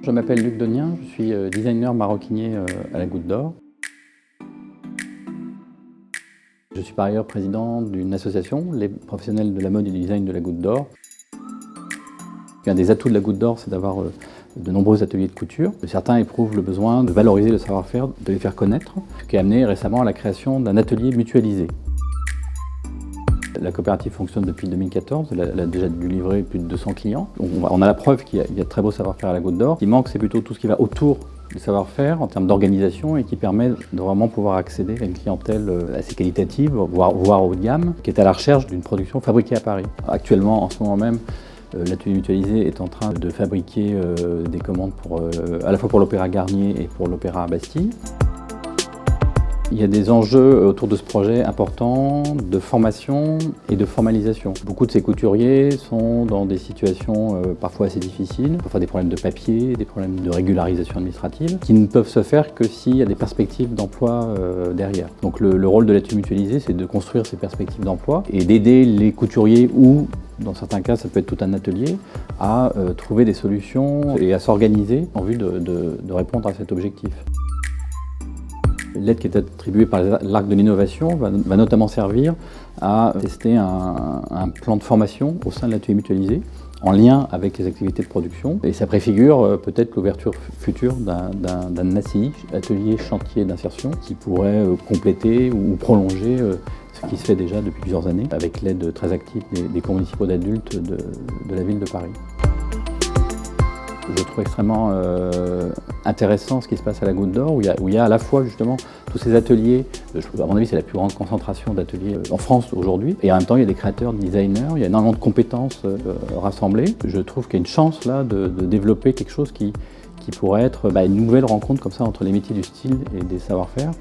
Je m'appelle Luc Donien, je suis designer maroquinier à la Goutte d'Or. Je suis par ailleurs président d'une association, les professionnels de la mode et du design de la Goutte d'Or. Un des atouts de la Goutte d'Or, c'est d'avoir de nombreux ateliers de couture. Certains éprouvent le besoin de valoriser le savoir-faire, de les faire connaître, ce qui a amené récemment à la création d'un atelier mutualisé. La coopérative fonctionne depuis 2014, elle a déjà dû livrer plus de 200 clients. On a la preuve qu'il y a de très beau savoir-faire à la Goutte d'Or. Ce qui manque, c'est plutôt tout ce qui va autour du savoir-faire en termes d'organisation et qui permet de vraiment pouvoir accéder à une clientèle assez qualitative, voire haut de gamme, qui est à la recherche d'une production fabriquée à Paris. Actuellement, en ce moment même, l'atelier mutualisé est en train de fabriquer des commandes à la fois pour l'Opéra Garnier et pour l'Opéra Bastille. Il y a des enjeux autour de ce projet importants de formation et de formalisation. Beaucoup de ces couturiers sont dans des situations parfois assez difficiles, parfois des problèmes de papier, des problèmes de régularisation administrative, qui ne peuvent se faire que s'il y a des perspectives d'emploi derrière. Donc le rôle de l'atelier mutualisé, c'est de construire ces perspectives d'emploi et d'aider les couturiers ou dans certains cas, ça peut être tout un atelier, à trouver des solutions et à s'organiser en vue de répondre à cet objectif. L'aide qui est attribuée par l'Arc de l'innovation va notamment servir à tester un plan de formation au sein de l'atelier mutualisé, en lien avec les activités de production. Et ça préfigure peut-être l'ouverture future d'un ACI, atelier chantier d'insertion, qui pourrait compléter ou prolonger ce qui se fait déjà depuis plusieurs années, avec l'aide très active des cours municipaux d'adultes de la ville de Paris. Je trouve extrêmement intéressant ce qui se passe à la Goutte d'Or, où il y a à la fois justement tous ces ateliers, à mon avis c'est la plus grande concentration d'ateliers en France aujourd'hui, et en même temps il y a des créateurs, des designers, il y a énormément de compétences rassemblées. Je trouve qu'il y a une chance là de développer quelque chose qui pourrait être une nouvelle rencontre comme ça entre les métiers du style et des savoir-faire.